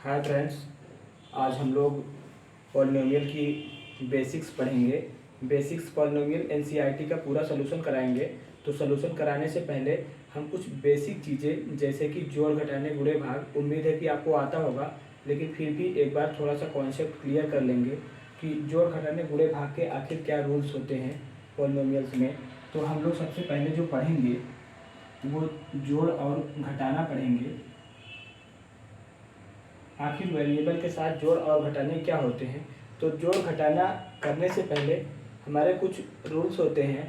Hi friends, आज हम लोग पॉलिनोमियल की बेसिक्स पढ़ेंगे। बेसिक्स पॉलिनोमियल एनसीईआरटी का पूरा सलूशन कराएंगे। तो सलूशन कराने से पहले हम कुछ बेसिक चीज़ें जैसे कि जोड़ घटाने गुणे भाग, उम्मीद है कि आपको आता होगा, लेकिन फिर भी एक बार थोड़ा सा कॉन्सेप्ट क्लियर कर लेंगे कि जोड़ घटाने गुणे भाग के आखिर क्या रूल्स होते हैं पॉलिनोमियल्स में। तो हम लोग सबसे पहले जो पढ़ेंगे वो जोड़ और घटाना पढ़ेंगे। आखिर वेरिएबल के साथ जोड़ और घटाने क्या होते हैं। तो जोड़ घटाना करने से पहले हमारे कुछ रूल्स होते हैं।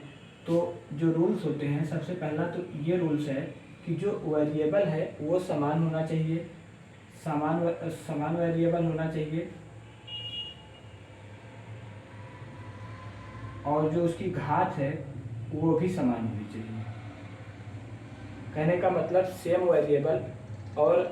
तो जो रूल्स होते हैं, सबसे पहला तो ये रूल्स है कि जो वेरिएबल है वो समान होना चाहिए, समान वेरिएबल होना चाहिए, और जो उसकी घात है वो भी समान होनी चाहिए। कहने का मतलब सेम वेरिएबल और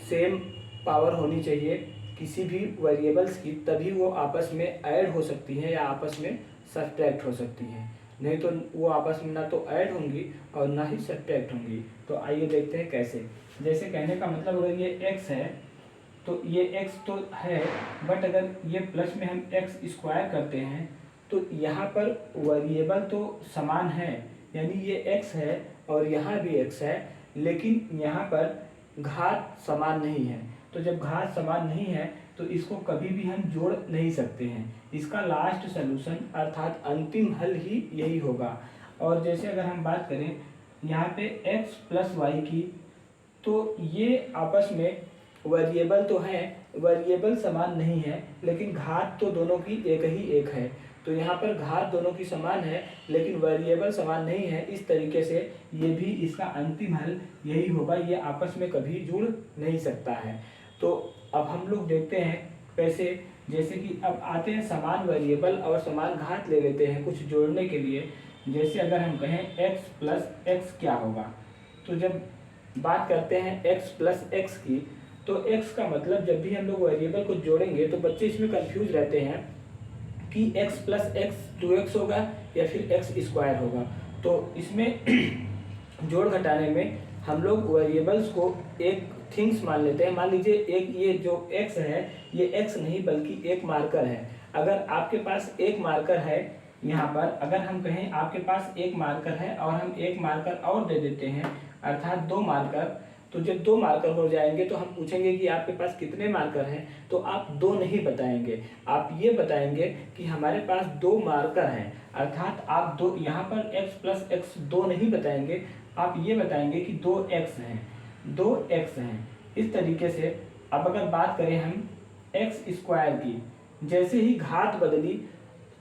सेम पावर होनी चाहिए किसी भी वेरिएबल्स की, तभी वो आपस में ऐड हो सकती हैं या आपस में सब्ट्रैक्ट हो सकती हैं। नहीं तो वो आपस में ना तो ऐड होंगी और ना ही सब्ट्रैक्ट होंगी। तो आइए देखते हैं कैसे। जैसे कहने का मतलब अगर ये x है तो ये x तो है, बट अगर ये प्लस में हम x स्क्वायर करते हैं तो यहाँ पर वेरिएबल तो समान है, यानी ये x है और यहाँ भी x है, लेकिन यहाँ पर घात समान नहीं है। तो जब घात समान नहीं है तो इसको कभी भी हम जोड़ नहीं सकते हैं। इसका लास्ट सलूशन अर्थात अंतिम हल ही यही होगा। और जैसे अगर हम बात करें यहाँ पे x प्लस वाई की, तो ये आपस में वेरिएबल तो हैं, वेरिएबल समान नहीं है, लेकिन घात तो दोनों की एक ही एक है। तो यहाँ पर घात दोनों की समान है लेकिन वेरिएबल समान नहीं है। इस तरीके से ये भी इसका अंतिम हल यही होगा, ये आपस में कभी जुड़ नहीं सकता है। तो अब हम लोग देखते हैं कैसे। जैसे कि अब आते हैं समान वेरिएबल और समान घात ले लेते हैं कुछ जोड़ने के लिए। जैसे अगर हम कहें x प्लस एक्स क्या होगा, तो जब बात करते हैं x प्लस एक्स की, तो x का मतलब जब भी हम लोग वेरिएबल को जोड़ेंगे तो बच्चे इसमें कंफ्यूज रहते हैं कि x प्लस एक्स 2x होगा या फिर x स्क्वायर होगा। तो इसमें जोड़ घटाने में हम लोग वेरिएबल्स को एक थिंग्स मान लेते हैं। मान लीजिए एक ये जो x है ये x नहीं बल्कि एक मार्कर है। अगर आपके पास एक मार्कर है, यहाँ पर अगर हम कहें आपके पास एक मार्कर है और हम एक मार्कर और दे देते हैं अर्थात दो मार्कर, तो जब दो मार्कर हो जाएंगे तो हम पूछेंगे कि आपके पास कितने मार्कर हैं, तो आप दो नहीं बताएंगे, आप ये बताएंगे कि हमारे पास दो मार्कर हैं। अर्थात आप दो, यहाँ पर x प्लस एक्स दो नहीं बताएंगे, आप ये बताएंगे कि दो x हैं, दो x हैं। इस तरीके से अब अगर बात करें हम x स्क्वायर की, जैसे ही घात बदली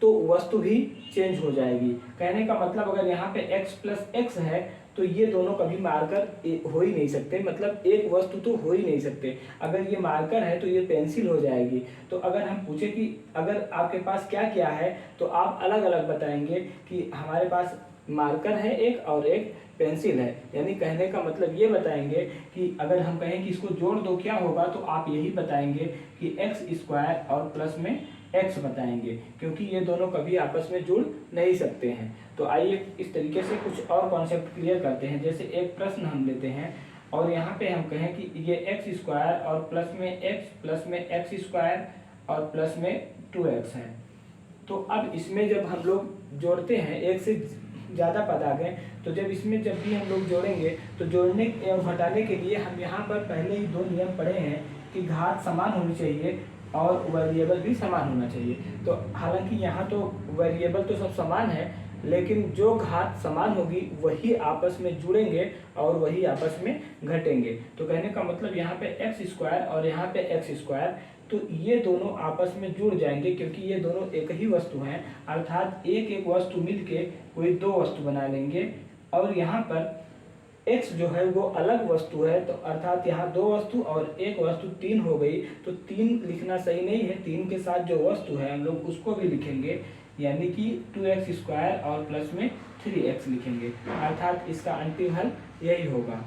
तो वस्तु भी चेंज हो जाएगी। कहने का मतलब अगर यहाँ पे x प्लस एक्स है तो ये दोनों कभी मार्कर हो ही नहीं सकते, मतलब एक वस्तु तो हो ही नहीं सकते। अगर ये मार्कर है तो ये पेंसिल हो जाएगी। तो अगर हम पूछे कि अगर आपके पास क्या क्या है, तो आप अलग अलग बताएंगे कि हमारे पास मार्कर है एक और एक पेंसिल है। यानी कहने का मतलब ये बताएंगे कि अगर हम कहें कि इसको जोड़ दो क्या होगा, तो आप यही बताएंगे कि एक्स स्क्वायर और प्लस में x बताएंगे, क्योंकि ये दोनों कभी आपस में जुड़ नहीं सकते हैं। तो आइए इस तरीके से कुछ और कॉन्सेप्ट क्लियर करते हैं। जैसे एक प्रश्न हम लेते हैं और यहाँ पे हम कहें कि ये x स्क्वायर और प्लस में x स्क्वायर और प्लस में 2x है। तो अब इसमें जब हम लोग जोड़ते हैं, एक से ज़्यादा पद आ गए, तो जब इसमें जब भी हम लोग जोड़ेंगे तो जोड़ने और घटाने के लिए हम यहाँ पर पहले ही दो नियम पढ़े हैं कि घात समान होनी चाहिए और वेरिएबल भी समान होना चाहिए। तो हालांकि यहाँ तो वेरिएबल तो सब समान है, लेकिन जो घात समान होगी वही आपस में जुड़ेंगे और वही आपस में घटेंगे। तो कहने का मतलब यहाँ पे एक्स स्क्वायर और यहाँ पे एक्स स्क्वायर, तो ये दोनों आपस में जुड़ जाएंगे क्योंकि ये दोनों एक ही वस्तु हैं। अर्थात एक एक वस्तु मिलके कोई दो वस्तु बना लेंगे। और यहाँ पर x जो है वो अलग वस्तु है, तो अर्थात यहाँ दो वस्तु और एक वस्तु तीन हो गई। तो तीन लिखना सही नहीं है, तीन के साथ जो वस्तु है हम लोग उसको भी लिखेंगे, यानी कि 2x स्क्वायर और प्लस में 3x लिखेंगे। अर्थात इसका अंतिम हल यही होगा।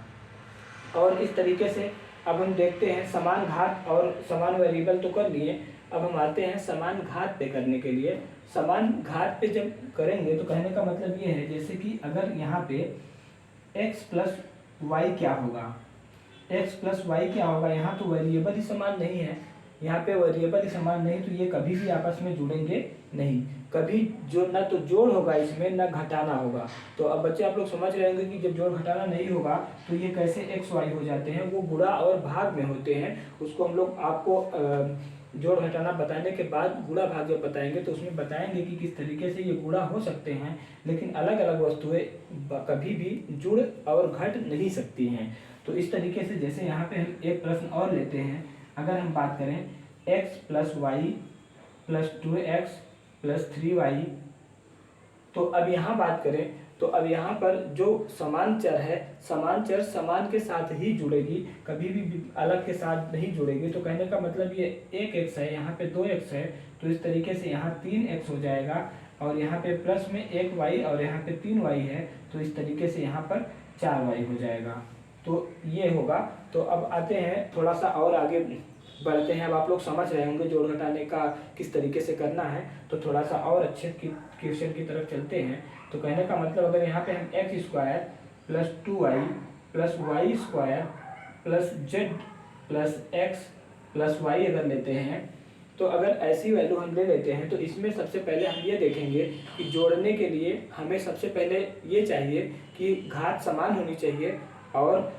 और इस तरीके से अब हम देखते हैं समान घात और समान वेरिएबल तो कर लिए, अब हम आते हैं समान घात पे करने के लिए। समान घात पे जब करेंगे तो कहने का मतलब ये है, जैसे कि अगर यहाँ पे x प्लस वाई क्या होगा, एक्स प्लस वाई क्या होगा, यहाँ तो वेरिएबल ही समान नहीं है, यहाँ पे वेरिएबल ही समान नहीं, तो ये कभी भी आपस में जुड़ेंगे नहीं, कभी जो ना तो जोड़ होगा इसमें ना घटाना होगा। तो अब बच्चे आप लोग समझ रहे होंगे कि जब जोड़ घटाना नहीं होगा तो ये कैसे एक्स वाई हो जाते हैं, वो गुणा और भाग में होते हैं। उसको हम लोग आपको जोड़ घटाना बताने के बाद गुणा भाग जब बताएंगे तो उसमें बताएंगे कि किस तरीके से ये गुणा हो सकते हैं, लेकिन अलग अलग वस्तुएं कभी भी जुड़ और घट नहीं सकती हैं। तो इस तरीके से जैसे यहाँ पे हम एक प्रश्न और लेते हैं, अगर हम बात करें x plus y plus 2x plus 3y, तो अब यहाँ बात करें तो अब यहाँ पर जो समान चर है, समान चर समान के साथ ही जुड़ेगी, कभी भी अलग के साथ नहीं जुड़ेगी। तो कहने का मतलब ये 1x है, यहाँ पे 2x है, तो इस तरीके से यहाँ 3x हो जाएगा, और यहाँ पे प्लस में 1y और यहाँ पे 3y है, तो इस तरीके से यहाँ पर 4y हो जाएगा। तो ये होगा। तो अब आते हैं थोड़ा सा और आगे बढ़ते हैं। अब आप लोग समझ रहे होंगे जोड़ घटाने का किस तरीके से करना है, तो थोड़ा सा और अच्छे क्वेश्चन की तरफ चलते हैं। तो कहने का मतलब अगर यहाँ पे हम एक्स स्क्वायर प्लस 2y प्लस y square plus z plus x plus y अगर लेते हैं, तो अगर ऐसी वैल्यू हम ले लेते हैं तो इसमें सबसे पहले हम ये देखेंगे कि जोड़ने के लिए हमें सबसे पहले ये चाहिए कि घात समान होनी चाहिए और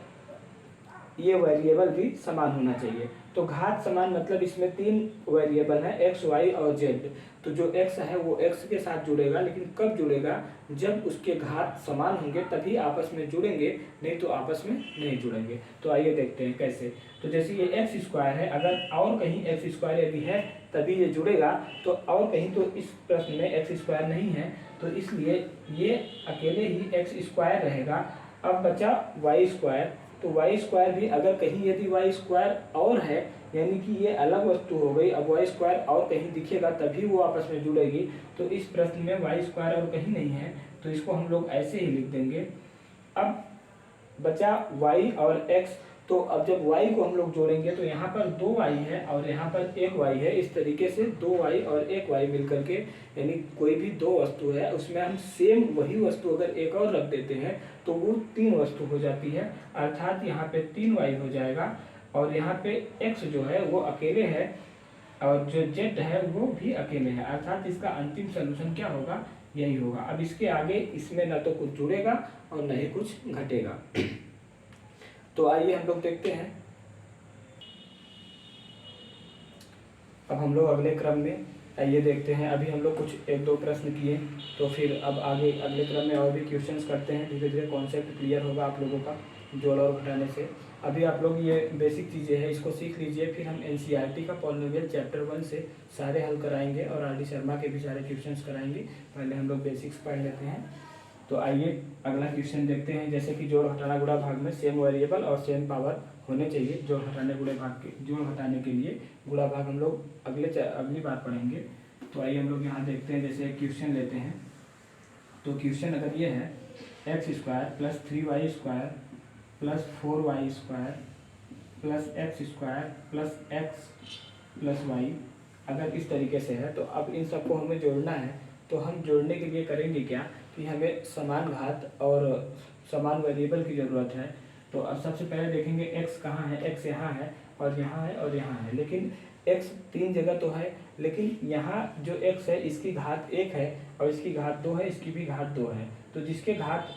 ये वेरिएबल भी समान होना चाहिए। तो घात समान मतलब इसमें 3 वेरिएबल हैं, एक्स वाई और जेड। तो जो एक्स है वो एक्स के साथ जुड़ेगा, लेकिन कब जुड़ेगा, जब उसके घात समान होंगे तभी आपस में जुड़ेंगे, नहीं तो आपस में नहीं जुड़ेंगे। तो आइए देखते हैं कैसे। तो जैसे ये एक्स स्क्वायर है, अगर और कहीं एक्स स्क्वायर यदि है तभी ये जुड़ेगा, तो और कहीं तो इस प्रश्न में एक्स स्क्वायर नहीं है, तो इसलिए ये अकेले ही एक्स स्क्वायर रहेगा। अब बचा वाई स्क्वायर, तो वाई स्क्वायर भी अगर कहीं यदि वाई स्क्वायर और है, यानी कि ये अलग वस्तु हो गई, अब वाई स्क्वायर और कहीं दिखेगा तभी वो आपस में जुड़ेगी। तो इस प्रश्न में वाई स्क्वायर और कहीं नहीं है, तो इसको हम लोग ऐसे ही लिख देंगे। अब बचा y और x, तो अब जब y को हम लोग जोड़ेंगे तो यहाँ पर 2y है और यहाँ पर 1y है। इस तरीके से 2y और 1y मिल करके, यानी कोई भी दो वस्तु है उसमें हम सेम वही वस्तु अगर एक और रख देते हैं तो वो 3 वस्तु हो जाती है, अर्थात यहाँ पे 3y हो जाएगा और यहाँ पे x जो है वो अकेले है और जो z है वो भी अकेले है, अर्थात इसका अंतिम सोल्यूशन क्या होगा, यही होगा। अब इसके आगे इसमें न तो कुछ जुड़ेगा और न ही कुछ घटेगा। तो आइए हम लोग देखते हैं। अब हम लोग अगले क्रम में आइए देखते हैं। अभी हम लोग कुछ 1-2 प्रश्न किए, तो फिर अब आगे अगले क्रम में और भी क्वेश्चंस करते हैं। धीरे धीरे कॉन्सेप्ट क्लियर होगा आप लोगों का जोड़ और घटाने से। अभी आप लोग ये बेसिक चीज़ें हैं इसको सीख लीजिए, फिर हम एनसीईआरटी का पॉलिनोमियल चैप्टर 1 से सारे हल कराएंगे और आर डी शर्मा के भी सारे क्वेश्चंस कराएंगे। पहले हम लोग बेसिक्स पढ़ लेते हैं। तो आइए अगला क्वेश्चन देखते हैं। जैसे कि जोड़ घटाना गुणा भाग में सेम वेरिएबल और सेम पावर होने चाहिए। जोड़ घटाने गुणा भाग के जोड़ घटाने के लिए गुणा भाग हम लोग अगली बार पढ़ेंगे। तो आइए हम लोग यहाँ देखते हैं। जैसे क्वेश्चन लेते हैं, तो क्वेश्चन अगर ये है x square plus 3y square plus 4y square plus x square plus x plus y, अगर इस तरीके से है तो अब इन सबको हमें जोड़ना है। तो हम जोड़ने के लिए करेंगे क्या कि हमें समान घात और समान वेरिएबल की ज़रूरत है। तो अब सबसे पहले देखेंगे x कहाँ है, x यहाँ है और यहाँ है और यहाँ है, लेकिन x 3 जगह तो है, लेकिन यहाँ जो x है इसकी घात 1 है और इसकी घात 2 है, इसकी भी घात 2 है। तो जिसके घात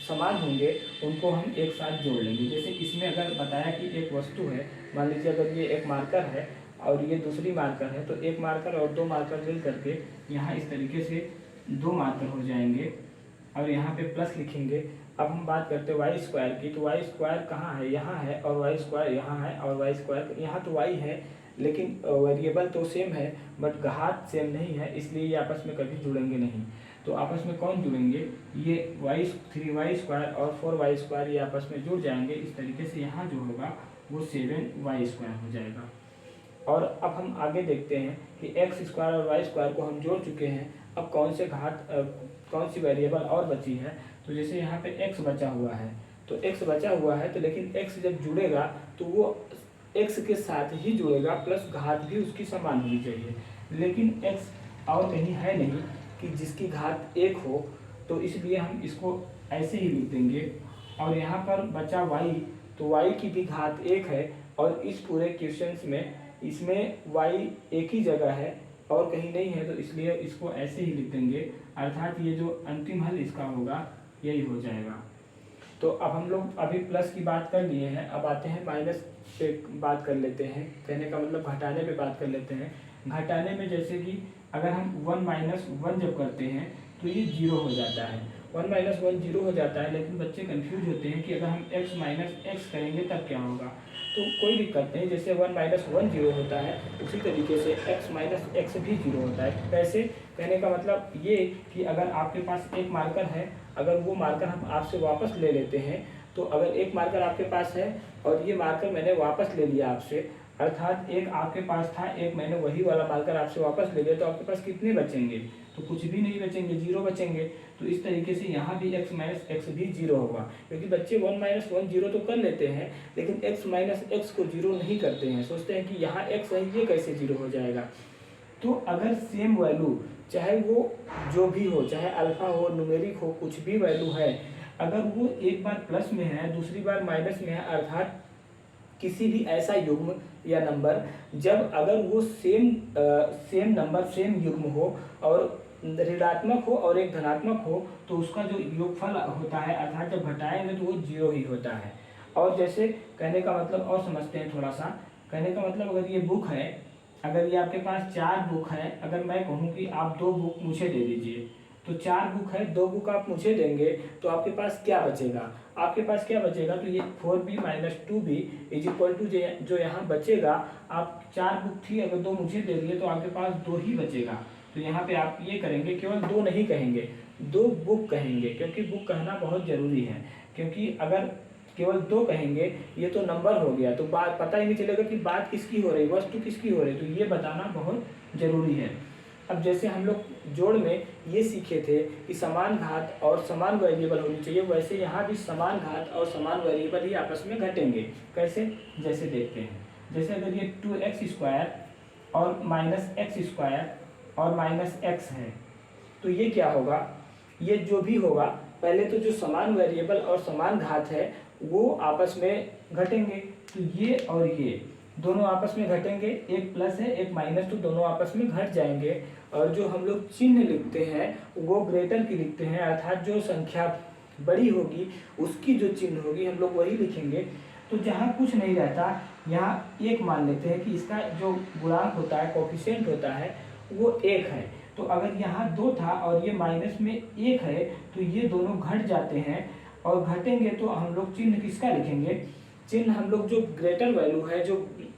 समान होंगे उनको हम एक साथ जोड़ लेंगे। जैसे इसमें अगर बताया कि एक वस्तु है, मान लीजिए अगर ये एक मार्कर है और ये दूसरी मार्कर है, तो एक मार्कर और 2 मार्कर मिल करके यहाँ इस तरीके से 2 मार्कर हो जाएंगे और यहाँ पे प्लस लिखेंगे। अब हम बात करते हैं वाई स्क्वायर की, तो वाई स्क्वायर कहाँ है, यहाँ है, और वाई स्क्वायर यहाँ है और वाई स्क्वायर यहाँ, तो वाई है लेकिन वेरिएबल तो सेम है बट घात सेम नहीं है, इसलिए ये आपस में कभी जुड़ेंगे नहीं। तो आपस में कौन जुड़ेंगे, ये 3y स्क्वायर और 4y स्क्वायर ये आपस में जुड़ जाएंगे। इस तरीके से यहाँ जो होगा वो 7y स्क्वायर हो जाएगा। और अब हम आगे देखते हैं कि एक्स स्क्वायर और वाई स्क्वायर को हम जोड़ चुके हैं। अब कौन सी वेरिएबल और बची है, तो जैसे यहाँ पे x बचा हुआ है, तो x बचा हुआ है तो लेकिन x जब जुड़ेगा तो वो x के साथ ही जुड़ेगा, प्लस घात भी उसकी समान होनी चाहिए। लेकिन x और कहीं है नहीं कि जिसकी घात 1 हो, तो इसलिए हम इसको ऐसे ही लिख देंगे। और यहाँ पर बचा y, तो तो y की भी घात 1 है और इस पूरे क्वेश्चंस में इसमें y एक ही जगह है और कहीं नहीं है, तो इसलिए इसको ऐसे ही लिख देंगे, अर्थात ये जो अंतिम हल इसका होगा यही हो जाएगा। तो अब हम लोग अभी प्लस की बात कर लिए हैं, अब आते हैं माइनस पे बात कर लेते हैं। कहने का मतलब घटाने पे बात कर लेते हैं। घटाने में जैसे कि अगर हम 1 माइनस 1 जब करते हैं तो ये 0 हो जाता है, 1 माइनस 1 0 हो जाता है, लेकिन बच्चे कंफ्यूज होते हैं कि अगर हम x माइनस एक्स करेंगे तब क्या होगा। तो कोई दिक्कत नहीं, जैसे 1 माइनस 1 0 होता है उसी तरीके से x माइनस एक्स भी 0 होता है। कैसे? कहने का मतलब ये कि अगर आपके पास एक मार्कर है, अगर वो मार्कर हम आपसे वापस ले लेते हैं, तो अगर एक मार्कर आपके पास है और ये मार्कर मैंने वापस ले लिया आपसे, अर्थात एक आपके पास था, एक मैंने वही वाला मार्कर आपसे वापस ले लिया, तो आपके पास कितने बचेंगे? तो कुछ भी नहीं बचेंगे, 0 बचेंगे। तो इस तरीके से यहाँ भी x माइनस एक्स भी 0 होगा, क्योंकि बच्चे 1 माइनस 1 0 तो कर लेते हैं, लेकिन x माइनस एक्स को 0 नहीं करते हैं, सोचते हैं कि यहाँ x है, ये कैसे 0 हो जाएगा। तो अगर सेम वैल्यू, चाहे वो जो भी हो, चाहे अल्फा हो, न्यूमेरिक हो, कुछ भी वैल्यू है, अगर वो एक बार प्लस में है दूसरी बार माइनस में है, अर्थात किसी भी ऐसा युग्म या नंबर जब अगर वो सेम नंबर सेम युग्म हो और ऋणात्मक हो और एक धनात्मक हो, तो उसका जो योगफल होता है, अर्थात जब घटाएंगे तो वो 0 ही होता है। और जैसे कहने का मतलब और समझते हैं थोड़ा सा। कहने का मतलब अगर ये बुक है, अगर ये आपके पास 4 बुक है, अगर मैं कहूँ कि आप 2 बुक मुझे दे दीजिए, तो 4 बुक है, 2 बुक आप मुझे देंगे, तो आपके पास क्या बचेगा? आपके पास क्या बचेगा? तो ये 4b minus 2b is equal to जो यहाँ बचेगा, आप 4 बुक थी, अगर 2 मुझे दे दिए तो आपके पास 2 ही बचेगा। तो यहाँ पे आप ये करेंगे, केवल 2 नहीं कहेंगे, 2 बुक कहेंगे, क्योंकि बुक कहना बहुत ज़रूरी है। क्योंकि अगर केवल 2 कहेंगे, ये तो नंबर हो गया, तो बात पता ही नहीं चलेगा कि बात किसकी हो रही, वस्तु किसकी हो रही, तो ये बताना बहुत ज़रूरी है। अब जैसे हम लोग जोड़ में ये सीखे थे कि समान घात और समान वेरिएबल होनी चाहिए, वैसे यहाँ भी समान घात और समान वेरिएबल ही आपस में घटेंगे। कैसे? जैसे देखते हैं, जैसे अगर ये 2x² और माइनस x² और माइनस x है, तो ये क्या होगा? ये जो भी होगा, पहले तो जो समान वेरिएबल और समान घात है वो आपस में घटेंगे, तो ये और ये दोनों आपस में घटेंगे, एक प्लस है एक माइनस, तो दोनों आपस में घट जाएंगे। और जो हम लोग चिन्ह लिखते हैं वो ग्रेटर की लिखते हैं, अर्थात जो संख्या बड़ी होगी उसकी जो चिन्ह होगी हम लोग वही लिखेंगे। तो जहाँ कुछ नहीं रहता, यहाँ एक मान लेते हैं कि इसका जो गुणांक होता है, कोफिशिएंट होता है, वो 1 है। तो अगर यहाँ 2 था और ये माइनस में 1 है, तो ये दोनों घट जाते हैं, और घटेंगे तो हम लोग चिन्ह किसका लिखेंगे? चिन्ह हम लोग जो ग्रेटर वैल्यू है, जो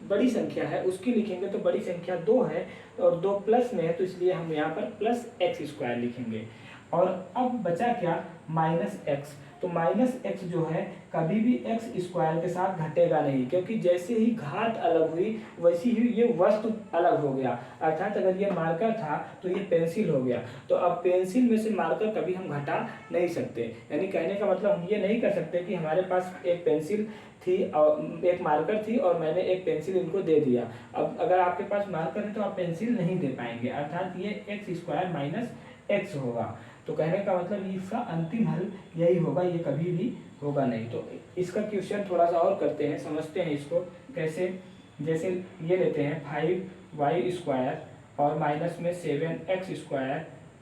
बड़ी संख्या है, उसकी लिखेंगे। तो बड़ी संख्या 2 है और 2 प्लस में है, तो इसलिए हम यहाँ पर प्लस x² लिखेंगे। और अब बचा क्या? Minus x। तो माइनस x जो है कभी भी x² के साथ घटेगा नहीं, क्योंकि जैसे ही घात अलग हुई वैसी ही ये वस्तु अलग हो गया। अर्थात अगर ये मार्कर था तो ये पेंसिल हो गया, तो अब पेंसिल में से मार्कर कभी हम घटा नहीं सकते। यानी कहने का मतलब हम ये नहीं कर सकते कि हमारे पास एक पेंसिल थी और एक मार्कर थी और मैंने एक पेंसिल इनको दे दिया। अब अगर आपके पास मार्कर है तो आप पेंसिल नहीं दे पाएंगे, अर्थात ये x² माइनस x होगा। तो कहने का मतलब इसका अंतिम हल यही होगा, ये कभी भी होगा नहीं। तो इसका क्वेश्चन थोड़ा सा और करते हैं, समझते हैं इसको कैसे। जैसे ये लेते हैं 5y² और माइनस में 7x²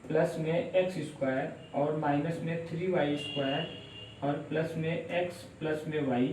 प्लस में x² और माइनस में 3y² और प्लस में x प्लस में y।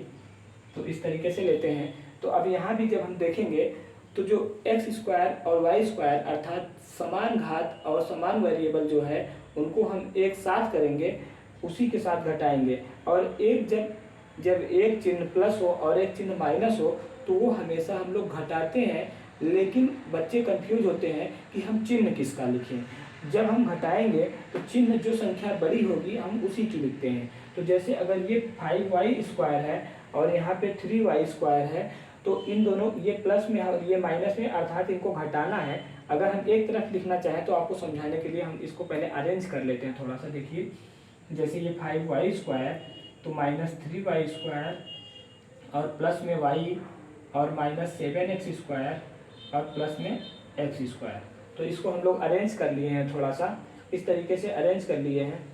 तो इस तरीके से लेते हैं। तो अब यहाँ भी जब हम देखेंगे तो जो x² और y² अर्थात समान घात और समान वेरिएबल जो है उनको हम एक साथ करेंगे, उसी के साथ घटाएंगे। और एक जब एक चिन्ह प्लस हो और एक चिन्ह माइनस हो तो वो हमेशा हम लोग घटाते हैं, लेकिन बच्चे कंफ्यूज होते हैं कि हम चिन्ह किसका लिखें। जब हम घटाएंगे तो चिन्ह जो संख्या बड़ी होगी हम उसी की लिखते हैं। तो जैसे अगर ये 5y² है और यहाँ पे 3y² है, तो इन दोनों, ये प्लस में और ये माइनस में, अर्थात इनको घटाना है। अगर हम एक तरफ लिखना चाहें तो आपको समझाने के लिए हम इसको पहले अरेंज कर लेते हैं थोड़ा सा। देखिए, जैसे ये 5y² तो माइनस 3y² और प्लस में y और माइनस 7x² और प्लस में x²। तो इसको हम लोग अरेंज कर लिए हैं, थोड़ा सा इस तरीके से अरेंज कर लिए हैं।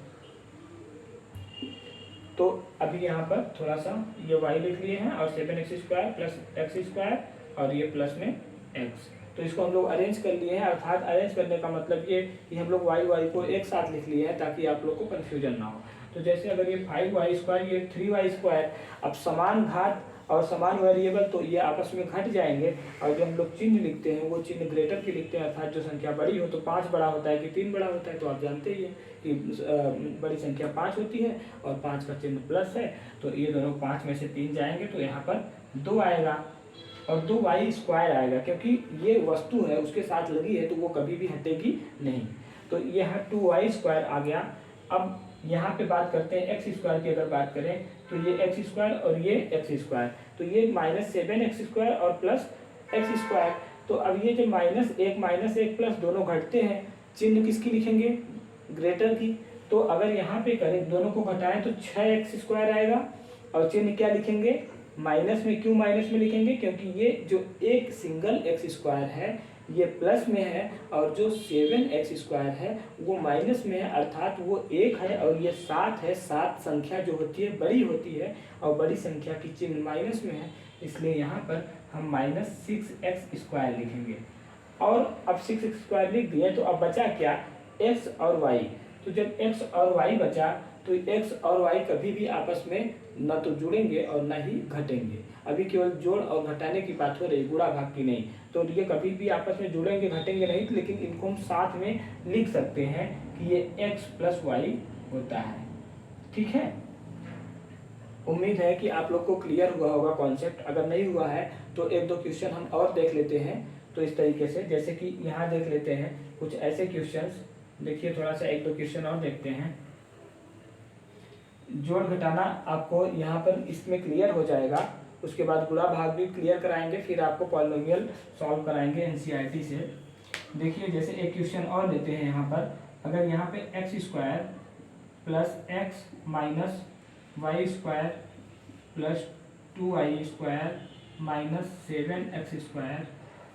तो अभी यहाँ पर थोड़ा सा ये y लिख लिए हैं और 7x² प्लस x² और ये प्लस में x, तो इसको हम लोग अरेंज कर लिए हैं। अर्थात अरेंज करने का मतलब ये कि हम लोग y को एक साथ लिख लिए हैं ताकि आप लोग को कन्फ्यूजन ना हो। तो जैसे अगर ये 5y² ये 3y², अब समान घात और समान वेरिएबल तो ये आपस में घट जाएंगे, और जो हम लोग चिन्ह लिखते हैं वो चिन्ह ग्रेटर की लिखते हैं, अर्थात जो संख्या बड़ी हो तो 5 बड़ा होता है कि 3 बड़ा होता है, तो आप जानते ही हैं कि बड़ी संख्या 5 होती है और 5 का चिन्ह प्लस है, तो ये दोनों 5 में से 3 जाएंगे तो यहाँ पर 2 आएगा और 2y² आएगा, क्योंकि ये वस्तु है उसके साथ लगी है तो वो कभी भी हटेगी नहीं, तो यहाँ 2y² आ गया। अब यहाँ पे बात करते हैं x² की, अगर बात करें तो ये x² और ये x², तो ये -7x² और प्लस x², तो अब ये जो -1 प्लस दोनों घटते हैं, चिन्ह किसकी लिखेंगे? ग्रेटर की। तो अगर यहाँ पे करें दोनों को घटाएं तो 6x² आएगा और चिन्ह क्या लिखेंगे? माइनस में। क्यों माइनस में लिखेंगे? क्योंकि ये जो एक सिंगल x² है ये प्लस में है और जो 7x² है वो माइनस में है, अर्थात वो 1 है और ये 7 है। 7 संख्या जो होती है बड़ी होती है और बड़ी संख्या की चिन्ह माइनस में है, इसलिए यहाँ पर हम -6x² लिखेंगे। और अब 6x² लिख दिए तो अब बचा क्या? x और y। तो जब x और y बचा तो x और y कभी भी आपस में न तो जुड़ेंगे और न ही घटेंगे। अभी केवल जोड़ और घटाने की बात हो रही, गुणा भाग की नहीं, तो ये कभी भी आपस में जुड़ेंगे घटेंगे नहीं, लेकिन इनको हम साथ में लिख सकते हैं कि ये x प्लस y होता है। ठीक है, उम्मीद है कि आप लोग को क्लियर हुआ होगा कॉन्सेप्ट। अगर नहीं हुआ है तो एक दो क्वेश्चन हम और देख लेते हैं। तो इस तरीके से, जैसे कि यहाँ देख लेते हैं कुछ ऐसे क्वेश्चंस, देखिए थोड़ा सा एक दो क्वेश्चन और देखते हैं। जोड़ घटाना आपको यहाँ पर इसमें क्लियर हो जाएगा, उसके बाद गुणा भाग भी क्लियर कराएंगे, फिर आपको पॉलिनोमियल सॉल्व कराएंगे एनसीईआरटी से। देखिए जैसे एक क्वेश्चन और लेते हैं यहाँ पर, अगर यहाँ पे x² plus x minus y² plus 2y² minus 7x²,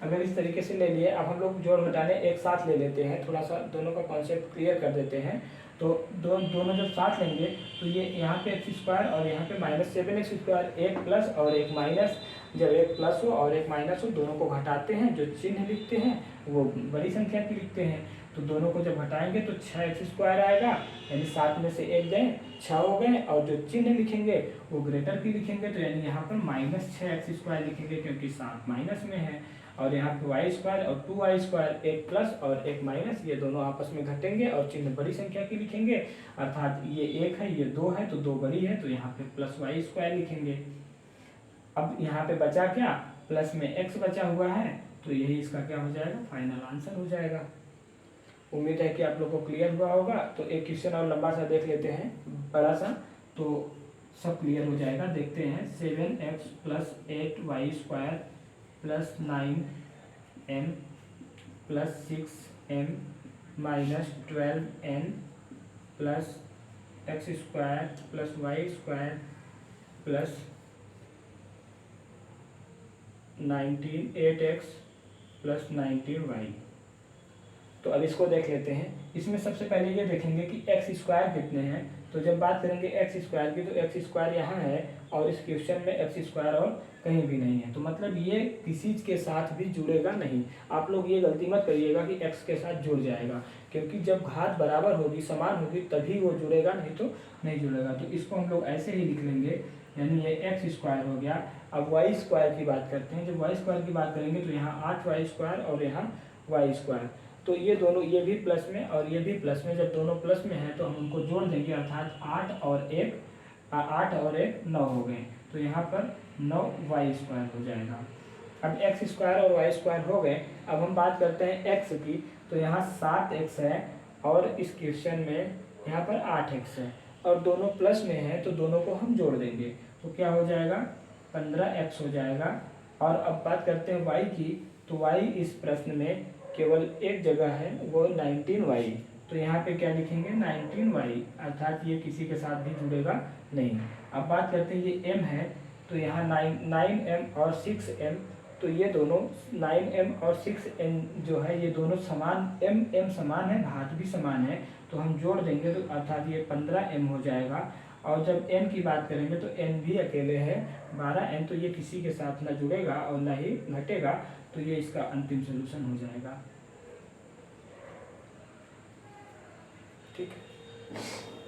अगर इस तरीके से ले लिए, अब हम लोग जोड़ घटाने एक साथ ले लेते हैं, थोड़ा सा दोनों का कॉन्सेप्ट क्लियर कर देते हैं। तो दोनों जब साथ लेंगे तो ये यहाँ पे x² और यहाँ पे -7x², एक प्लस और एक माइनस, जब एक प्लस हो और एक माइनस हो दोनों को घटाते हैं, जो चिन्ह लिखते हैं वो बड़ी संख्या की लिखते हैं, तो दोनों को जब घटाएंगे तो 6x² आएगा, यानी 7 में से 1 गए 6 हो गए, और जो चिन्ह लिखेंगे वो ग्रेटर की लिखेंगे, तो यानी यहाँ पर -6x² लिखेंगे क्योंकि 7 माइनस में है, और यहाँ पे y² और 2y², एक प्लस और एक माइनस, ये दोनों आपस में घटेंगे और चिन्ह बड़ी संख्या की लिखेंगे, अर्थात ये 1 है ये 2 है तो 2 बड़ी है, तो यहाँ पे प्लस y² लिखेंगे। अब यहाँ पे बचा क्या? प्लस में x बचा हुआ है, तो यही इसका क्या हो जाएगा? फाइनल आंसर हो जाएगा। उम्मीद है कि आप लोग को क्लियर हुआ होगा। तो एक क्वेश्चन और लंबा सा देख लेते हैं, बड़ा सा, तो सब क्लियर हो जाएगा। देखते हैं 7x plus 8y² plus 9m plus 6m minus 12n plus x² plus y² plus 8x plus 19y। तो अब इसको देख लेते हैं। इसमें सबसे पहले ये देखेंगे कि x² कितने हैं। तो जब बात करेंगे x² की, तो x² यहाँ है और इस क्वेश्चन में x² और कहीं भी नहीं है, तो मतलब ये किसी के साथ भी जुड़ेगा नहीं। आप लोग ये गलती मत करिएगा कि x के साथ जुड़ जाएगा, क्योंकि जब घात बराबर होगी, समान होगी, तभी वो जुड़ेगा, नहीं तो नहीं जुड़ेगा। तो इसको हम लोग ऐसे ही लिख लेंगे, यानी ये x² हो गया। अब y² की बात करते हैं। जब y² की बात करेंगे तो यहाँ 8y² और यहाँ y², तो ये दोनों, ये भी प्लस में और ये भी प्लस में, जब दोनों प्लस में है तो हम उनको जोड़ देंगे, अर्थात 8 और 1 9 हो गए, तो यहाँ पर 9y² हो जाएगा। अब x² और y² हो गए। अब हम बात करते हैं x की, तो यहाँ 7x है और इस क्वेश्चन में यहाँ पर 8x है और दोनों प्लस में है, तो दोनों को हम जोड़ देंगे, तो क्या हो जाएगा? 15x हो जाएगा। और अब बात करते हैं y की, तो y इस प्रश्न में केवल एक जगह है, वो 19y, तो यहाँ पे क्या लिखेंगे? 19y, अर्थात ये किसी के साथ भी जुड़ेगा नहीं। अब बात करते हैं ये m है, तो यहाँ 9m और 6m, तो ये दोनों 9m और 6m जो है ये दोनों समान, m समान है, घात भी समान है, तो हम जोड़ देंगे तो अर्थात ये 15m हो जाएगा। और जब n की बात करेंगे तो n भी अकेले है 12, n तो ये किसी के साथ ना जुड़ेगा और ना ही घटेगा, तो ये इसका अंतिम सोल्यूशन हो जाएगा। ठीक है।